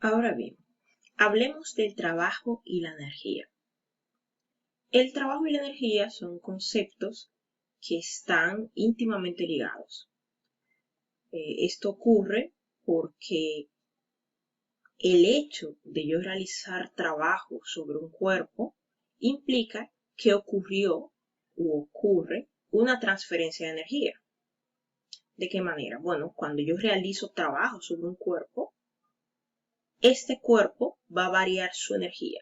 Ahora bien, hablemos del trabajo y la energía. El trabajo y la energía son conceptos que están íntimamente ligados. Esto ocurre porque el hecho de yo realizar trabajo sobre un cuerpo implica que ocurrió u ocurre una transferencia de energía. ¿De qué manera? Bueno, cuando yo realizo trabajo sobre un cuerpo, este cuerpo va a variar su energía.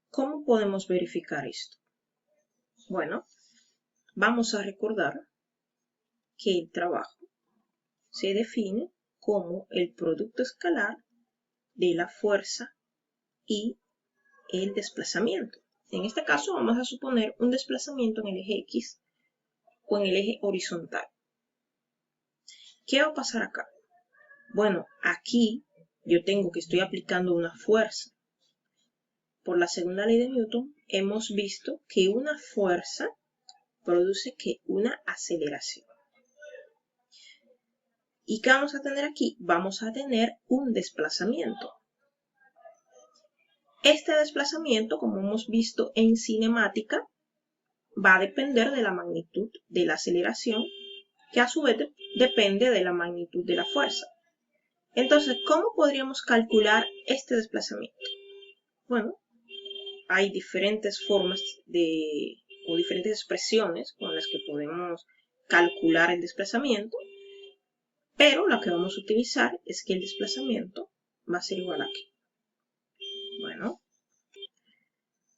¿Cómo podemos verificar esto? Bueno, vamos a recordar que el trabajo se define como el producto escalar de la fuerza y el desplazamiento. En este caso vamos a suponer un desplazamiento en el eje X o en el eje horizontal. ¿Qué va a pasar acá? Bueno, aquí yo estoy aplicando una fuerza. Por la segunda ley de Newton hemos visto que una fuerza produce una aceleración. ¿Y qué vamos a tener aquí? Vamos a tener un desplazamiento. Este desplazamiento, como hemos visto en cinemática, va a depender de la magnitud de la aceleración, que a su vez depende de la magnitud de la fuerza. Entonces, ¿cómo podríamos calcular este desplazamiento? Bueno, hay diferentes formas o diferentes expresiones con las que podemos calcular el desplazamiento, pero la que vamos a utilizar es que el desplazamiento va a ser igual a ¿qué? Bueno,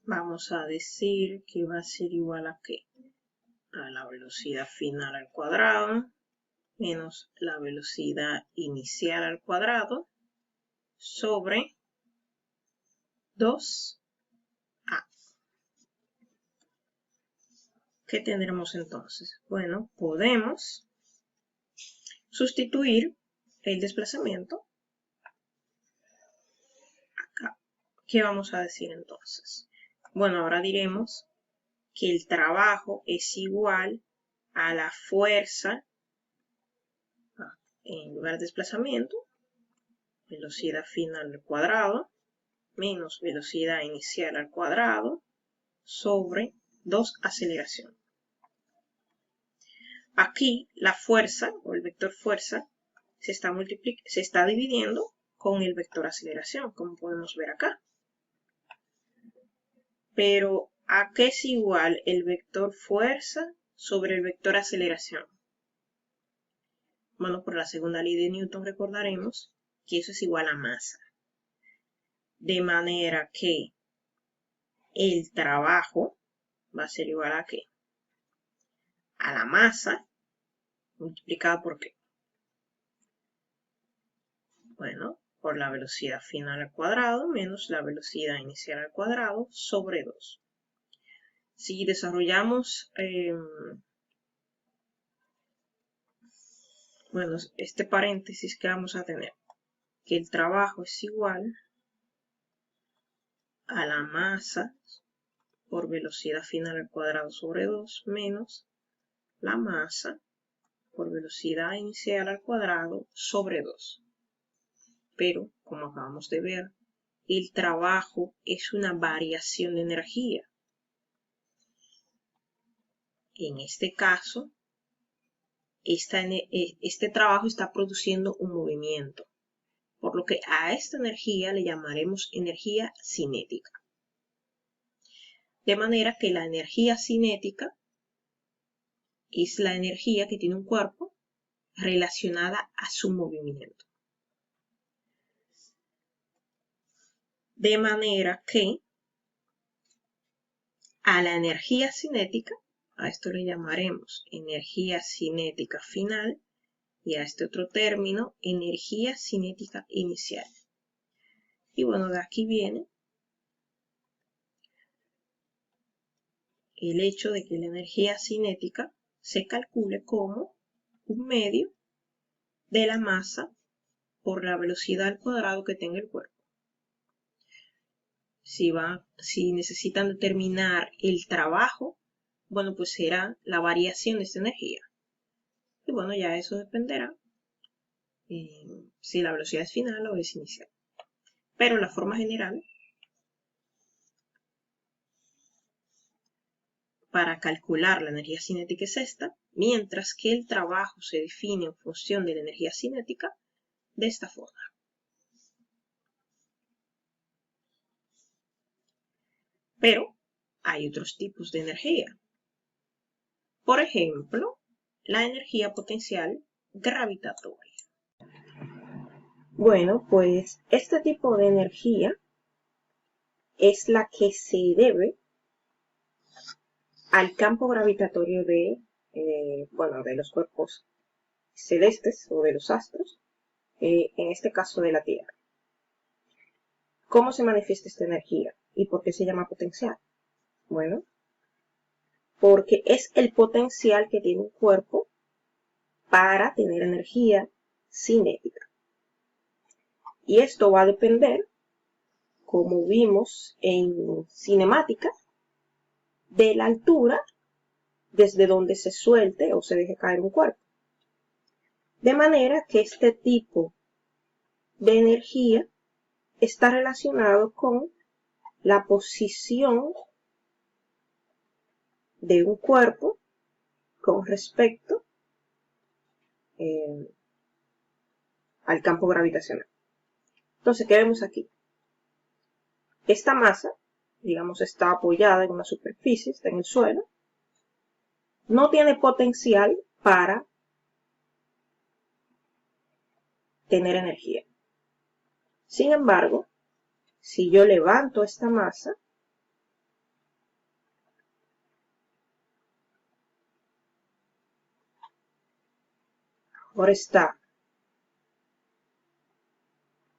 vamos a decir que va a ser igual a ¿qué? A la velocidad final al cuadrado menos la velocidad inicial al cuadrado sobre 2a. ¿Qué tendremos entonces? Bueno, podemos sustituir el desplazamiento acá. ¿Qué vamos a decir entonces? Bueno, ahora diremos que el trabajo es igual a la fuerza en lugar de desplazamiento, velocidad final al cuadrado, menos velocidad inicial al cuadrado, sobre 2 aceleración. Aquí la fuerza, o el vector fuerza, se está dividiendo con el vector aceleración, como podemos ver acá. Pero, ¿a qué es igual el vector fuerza sobre el vector aceleración? Bueno, por la segunda ley de Newton recordaremos que eso es igual a masa. De manera que el trabajo va a ser igual a ¿qué? A la masa multiplicada por ¿qué? Bueno, por la velocidad final al cuadrado menos la velocidad inicial al cuadrado sobre 2. Si desarrollamos este paréntesis que vamos a tener, que el trabajo es igual a la masa por velocidad final al cuadrado sobre 2 menos la masa por velocidad inicial al cuadrado sobre 2. Pero, como acabamos de ver, el trabajo es una variación de energía. En este caso, este trabajo está produciendo un movimiento, por lo que a esta energía le llamaremos energía cinética. De manera que la energía cinética es la energía que tiene un cuerpo relacionada a su movimiento. De manera que a la energía cinética, a esto le llamaremos energía cinética final, y a este otro término, energía cinética inicial. Y bueno, de aquí viene el hecho de que la energía cinética se calcule como un medio de la masa por la velocidad al cuadrado que tenga el cuerpo. Si necesitan determinar el trabajo, bueno, pues será la variación de esta energía. Y bueno, ya eso dependerá si la velocidad es final o es inicial. Pero la forma general para calcular la energía cinética es esta, mientras que el trabajo se define en función de la energía cinética de esta forma. Pero hay otros tipos de energía. Por ejemplo, la energía potencial gravitatoria. Bueno, pues este tipo de energía es la que se debe al campo gravitatorio de los cuerpos celestes o de los astros, en este caso de la Tierra. ¿Cómo se manifiesta esta energía y por qué se llama potencial? Bueno, porque es el potencial que tiene un cuerpo para tener energía cinética. Y esto va a depender, como vimos en cinemática, de la altura desde donde se suelte o se deje caer un cuerpo. De manera que este tipo de energía está relacionado con la posición de un cuerpo con respecto al campo gravitacional. Entonces, ¿qué vemos aquí? Esta masa, digamos, está apoyada en una superficie, está en el suelo, no tiene potencial para tener energía. Sin embargo, si yo levanto esta masa, ahora está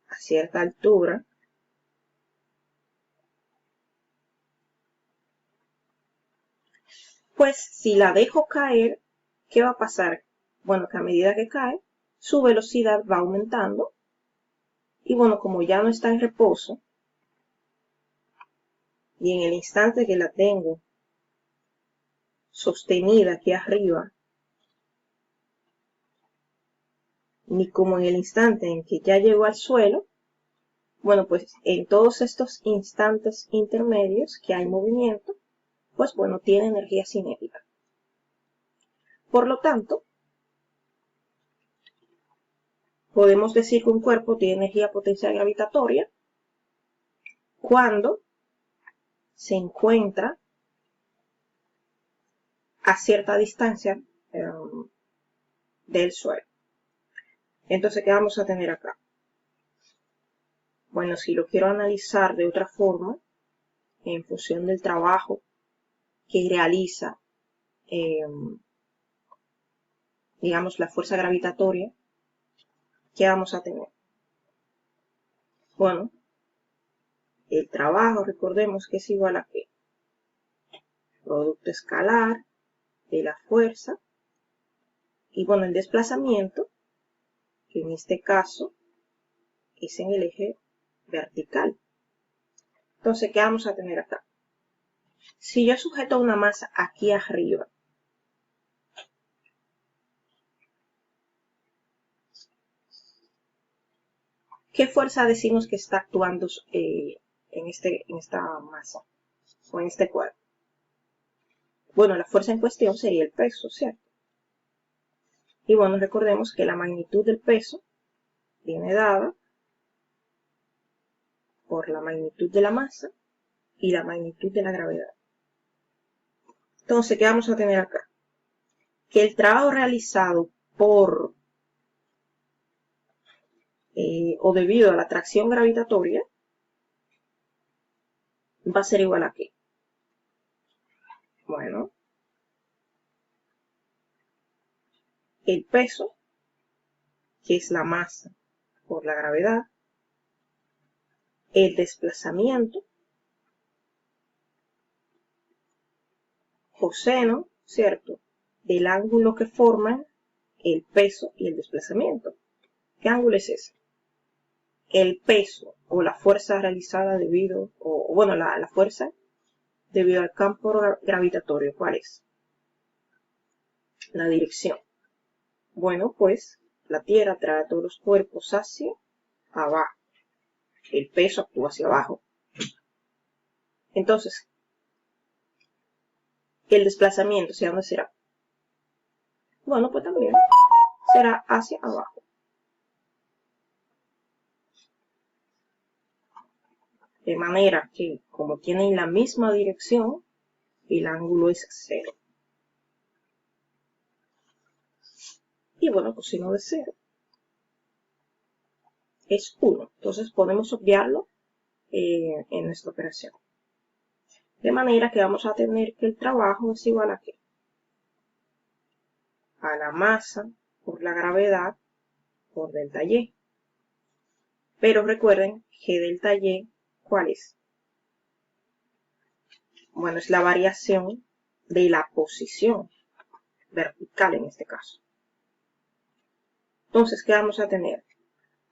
a cierta altura, pues si la dejo caer, ¿qué va a pasar? Bueno, que a medida que cae, su velocidad va aumentando y bueno, como ya no está en reposo y en el instante que la tengo sostenida aquí arriba, ni como en el instante en que ya llegó al suelo, bueno, pues en todos estos instantes intermedios que hay movimiento, pues bueno, tiene energía cinética. Por lo tanto, podemos decir que un cuerpo tiene energía potencial gravitatoria cuando se encuentra a cierta distancia del suelo. Entonces, ¿qué vamos a tener acá? Bueno, si lo quiero analizar de otra forma, en función del trabajo que realiza, digamos, la fuerza gravitatoria, ¿qué vamos a tener? Bueno, el trabajo, recordemos que es igual a ¿qué? Producto escalar de la fuerza. Y bueno, el desplazamiento, que en este caso es en el eje vertical. Entonces, ¿qué vamos a tener acá? Si yo sujeto una masa aquí arriba, ¿qué fuerza decimos que está actuando en esta masa o en este cuerpo? Bueno, la fuerza en cuestión sería el peso, ¿cierto? Y bueno, recordemos que la magnitud del peso viene dada por la magnitud de la masa y la magnitud de la gravedad. Entonces, ¿qué vamos a tener acá? Que el trabajo realizado por o debido a la atracción gravitatoria va a ser igual a ¿qué? Bueno, el peso, que es la masa por la gravedad, el desplazamiento, coseno, ¿cierto?, del ángulo que forman el peso y el desplazamiento. ¿Qué ángulo es ese? El peso o la fuerza realizada debido, la fuerza debido al campo gravitatorio. ¿Cuál es? La dirección. Bueno, pues La Tierra trae a todos los cuerpos hacia abajo. El peso actúa hacia abajo. Entonces, el desplazamiento, ¿hacia dónde será? Bueno, pues también será hacia abajo. De manera que, como tienen la misma dirección, el ángulo es 0. Y bueno, coseno de 0 es 1. Entonces podemos obviarlo en nuestra operación. De manera que vamos a tener que el trabajo es igual a ¿qué? A la masa por la gravedad por delta Y. Pero recuerden que delta Y, ¿cuál es? Bueno, es la variación de la posición vertical en este caso. Entonces, ¿qué vamos a tener?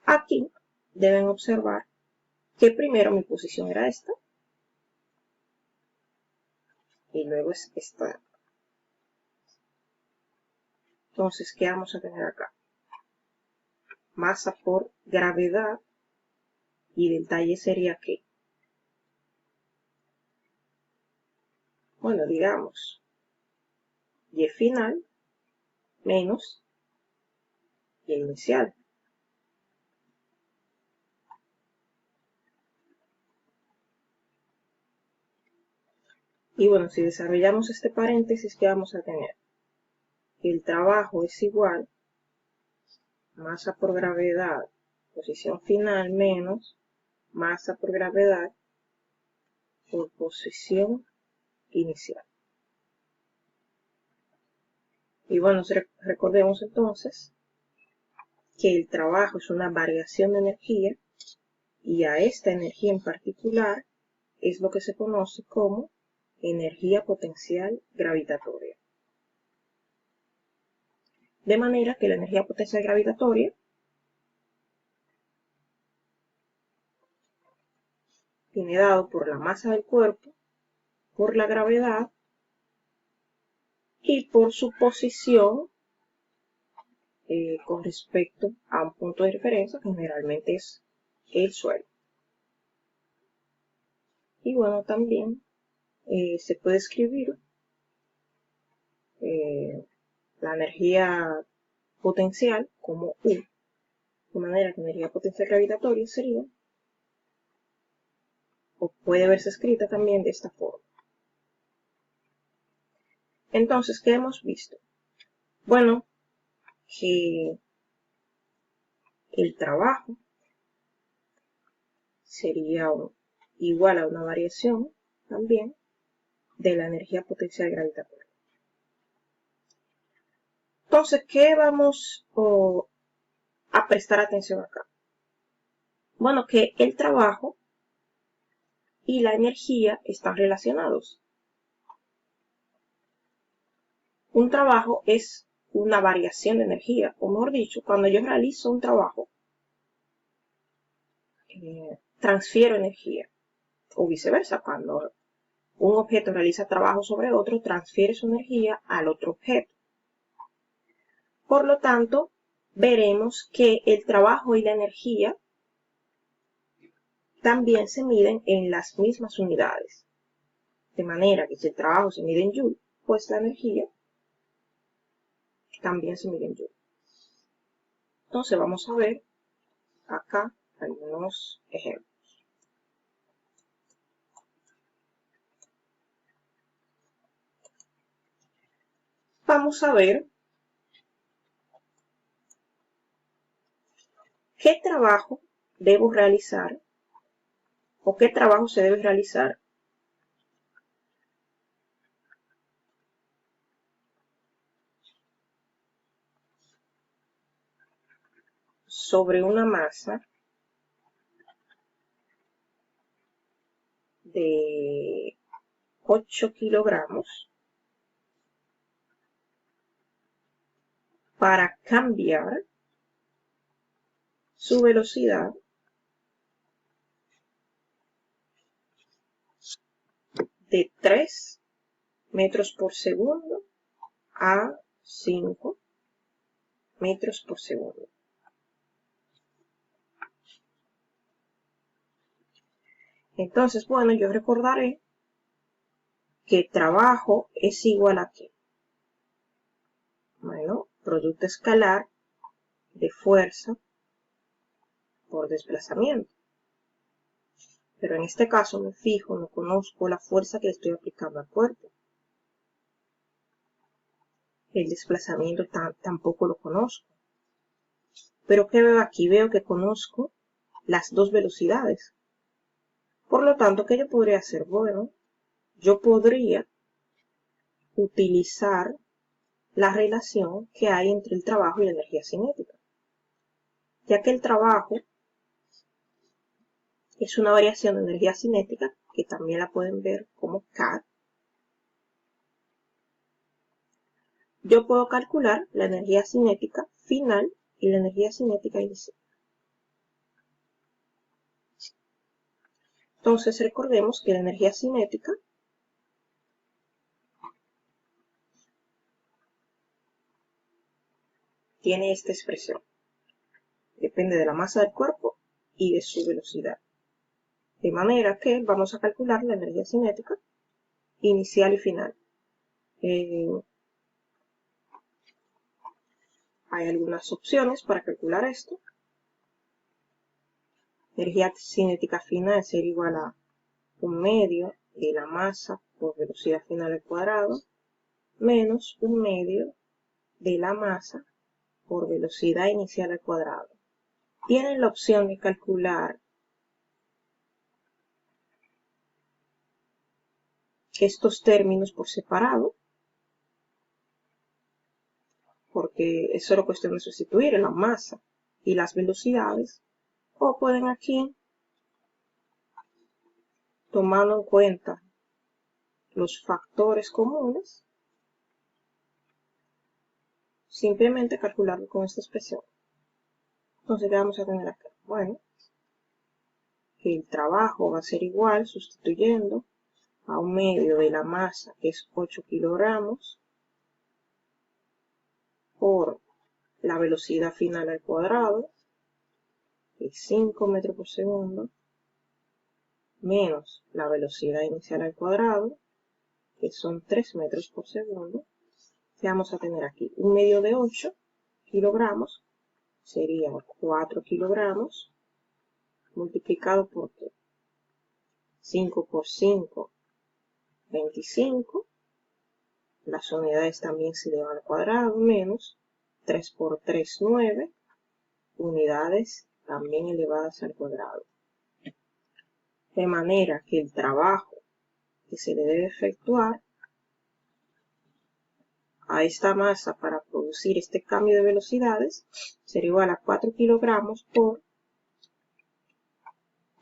Aquí deben observar que primero mi posición era esta y luego es esta. Entonces, ¿qué vamos a tener acá? Masa por gravedad y delta Y sería ¿qué? Bueno, digamos, Y final menos Y inicial. Y bueno, si desarrollamos este paréntesis, ¿qué vamos a tener? El trabajo es igual masa por gravedad, posición final menos masa por gravedad por posición inicial. Y bueno, recordemos entonces que el trabajo es una variación de energía y a esta energía en particular es lo que se conoce como energía potencial gravitatoria. De manera que la energía potencial gravitatoria viene dado por la masa del cuerpo, por la gravedad y por su posición con respecto a un punto de referencia que generalmente es el suelo. Y bueno, también se puede escribir la energía potencial como U, de manera que la energía potencial gravitatoria sería, o puede verse escrita también de esta forma. Entonces, ¿qué hemos visto? Bueno, que el trabajo sería igual a una variación también de la energía potencial gravitatoria. Entonces, ¿qué vamos a prestar atención acá? Bueno, que el trabajo y la energía están relacionados. Un trabajo es una variación de energía, o mejor dicho, cuando yo realizo un trabajo, transfiero energía, o viceversa, cuando un objeto realiza trabajo sobre otro, transfiere su energía al otro objeto. Por lo tanto, veremos que el trabajo y la energía también se miden en las mismas unidades. De manera que si el trabajo se mide en Joule, pues la energía también se mide en Joule. Entonces vamos a ver acá algunos ejemplos. Vamos a ver qué trabajo debo realizar o qué trabajo se debe realizar sobre una masa de 8 kilogramos para cambiar su velocidad de 3 metros por segundo a 5 metros por segundo. Entonces, bueno, yo recordaré que trabajo es igual a ¿qué? Bueno, producto escalar de fuerza por desplazamiento. Pero en este caso me fijo, no conozco la fuerza que le estoy aplicando al cuerpo. El desplazamiento tampoco lo conozco. Pero ¿qué veo aquí? Veo que conozco las dos velocidades. Por lo tanto, ¿qué yo podría hacer? Bueno, yo podría utilizar la relación que hay entre el trabajo y la energía cinética, ya que el trabajo es una variación de energía cinética, que también la pueden ver como CAD. Yo puedo calcular la energía cinética final y la energía cinética inicial. Entonces recordemos que la energía cinética tiene esta expresión. Depende de la masa del cuerpo y de su velocidad. De manera que vamos a calcular la energía cinética inicial y final. Hay algunas opciones para calcular esto. Energía cinética final sería igual a 1/2 de la masa por velocidad final al cuadrado menos 1/2 de la masa por velocidad inicial al cuadrado. Tienen la opción de calcular estos términos por separado, porque es solo cuestión de sustituir la masa y las velocidades, o pueden aquí, tomando en cuenta los factores comunes, simplemente calcularlo con esta expresión. Entonces, ¿qué vamos a tener acá? Bueno, que el trabajo va a ser igual, sustituyendo a 1/2 de la masa, que es 8 kilogramos, por la velocidad final al cuadrado, que es 5 metros por segundo, menos la velocidad inicial al cuadrado, que son 3 metros por segundo. ¿Qué vamos a tener aquí? 1/2 de 8 kilogramos sería 4 kilogramos, multiplicado por 5 por 5, 25. Las unidades también se elevan al cuadrado, menos 3 por 3, 9. Unidades también elevadas al cuadrado. De manera que el trabajo que se le debe efectuar a esta masa para producir este cambio de velocidades será igual a 4 kilogramos por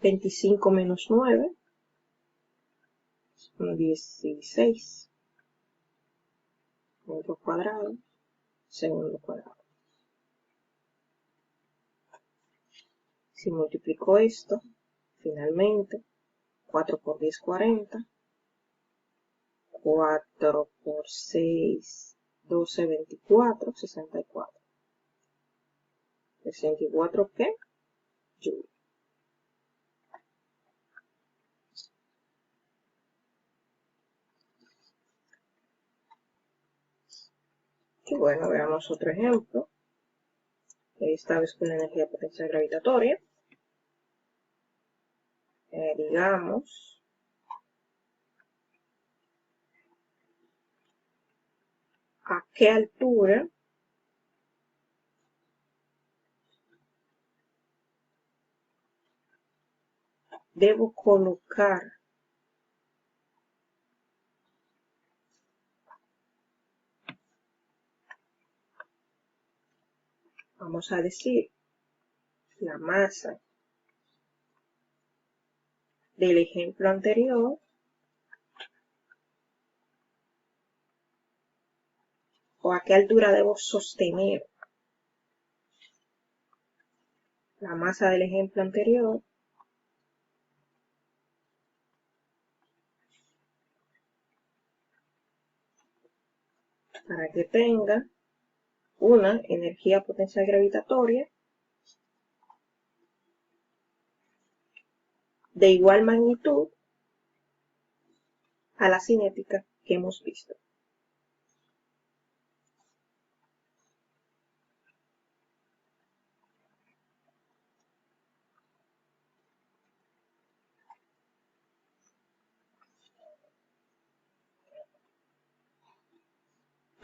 25 menos 9, 16 metros cuadrados, segundo cuadrado. Si multiplico esto, finalmente, 4 por 10, 40. 4 por 6, 12, 24, 64. 64, ¿qué? Joule. Y bueno, veamos otro ejemplo. Esta vez con la energía potencial gravitatoria. Digamos, ¿a qué altura debo colocar vamos a decir la masa del ejemplo anterior o a qué altura debo sostener la masa del ejemplo anterior para que tenga una energía potencial gravitatoria de igual magnitud a la cinética que hemos visto.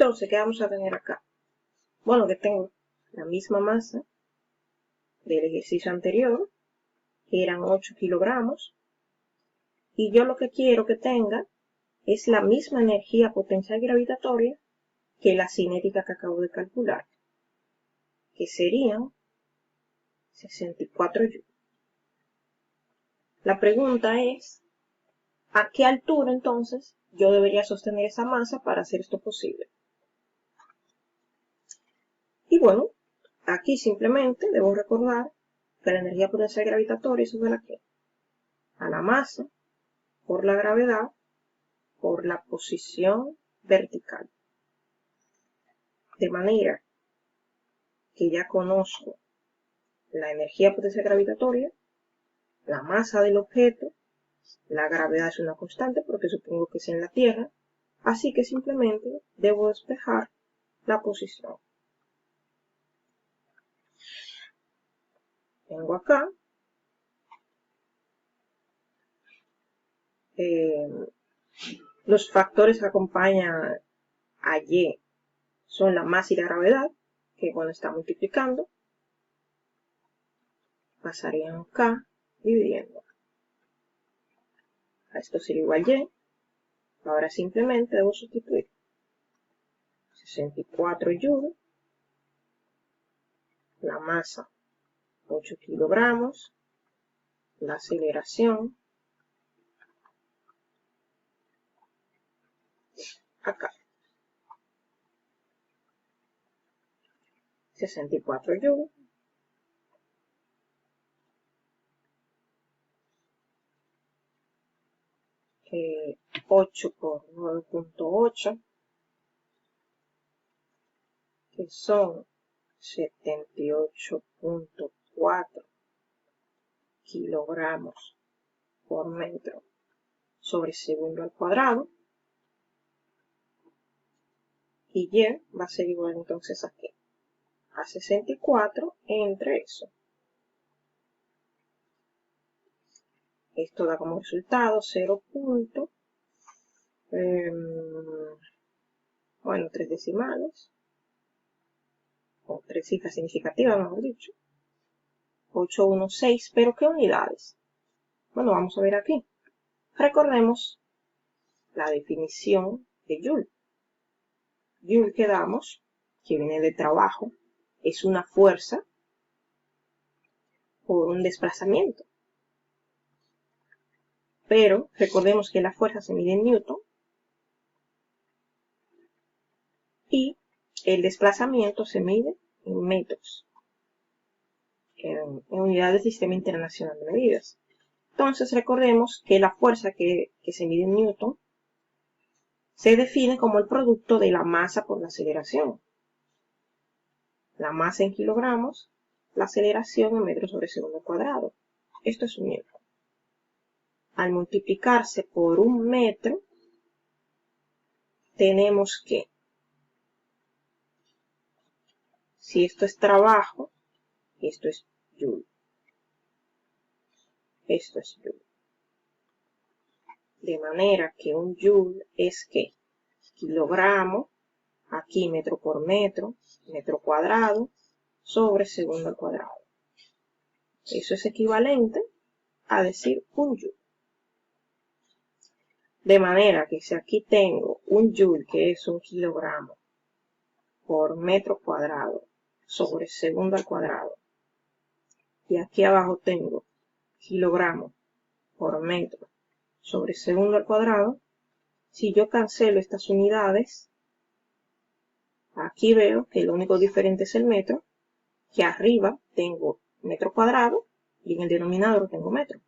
Entonces, ¿qué vamos a tener acá? Bueno, que tengo la misma masa del ejercicio anterior, que eran 8 kilogramos, y yo lo que quiero que tenga es la misma energía potencial gravitatoria que la cinética que acabo de calcular, que serían 64 joules. La pregunta es, ¿a qué altura entonces yo debería sostener esa masa para hacer esto posible? Y bueno, aquí simplemente debo recordar que la energía potencial gravitatoria es igual a ¿qué? A la masa por la gravedad por la posición vertical. De manera que ya conozco la energía potencial gravitatoria, la masa del objeto, la gravedad es una constante porque supongo que es en la Tierra, así que simplemente debo despejar la posición. Tengo acá los factores que acompañan a Y son la masa y la gravedad, que bueno, está multiplicando. Pasarían acá dividiendo. A esto sería igual Y. Ahora simplemente debo sustituir 64 joules, la masa 8 kilogramos, la aceleración acá 64 joules, eh, 8 por 9.8, que son 78.4 kilogramos por metro sobre segundo al cuadrado, y Y va a ser igual entonces a ¿qué? A 64 entre eso. Esto da como resultado 0. Bueno, 3 decimales, o 3 cifras significativas, mejor dicho. 816, pero ¿qué unidades? Bueno, vamos a ver aquí. Recordemos la definición de Joule. Joule que damos, que viene de trabajo, es una fuerza por un desplazamiento. Pero recordemos que la fuerza se mide en Newton y el desplazamiento se mide en metros, en unidades del Sistema Internacional de Medidas. Entonces recordemos que la fuerza que se mide en Newton se define como el producto de la masa por la aceleración. La masa en kilogramos, la aceleración en metros sobre segundo cuadrado. Esto es un Newton. Al multiplicarse por un metro, tenemos que, si esto es trabajo, esto es Joule. Esto es Joule. De manera que un Joule es que kilogramo, aquí metro por metro, metro cuadrado, sobre segundo al cuadrado. Eso es equivalente a decir un Joule. De manera que si aquí tengo un Joule, que es un kilogramo, por metro cuadrado, sobre segundo al cuadrado, y aquí abajo tengo kilogramo por metro sobre segundo al cuadrado, si yo cancelo estas unidades, aquí veo que lo único diferente es el metro, que arriba tengo metro cuadrado y en el denominador tengo metro.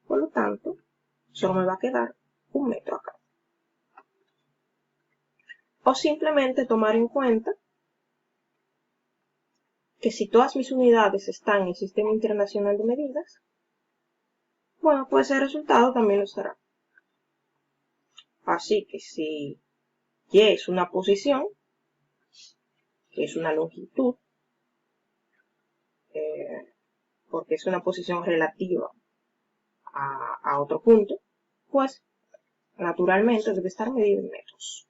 Por lo tanto, solo me va a quedar un metro acá. O simplemente tomar en cuenta que si todas mis unidades están en el Sistema Internacional de Medidas, bueno, pues el resultado también lo estará. Así que si Y es una posición, que es una longitud, porque es una posición relativa a otro punto, pues naturalmente debe estar medido en metros.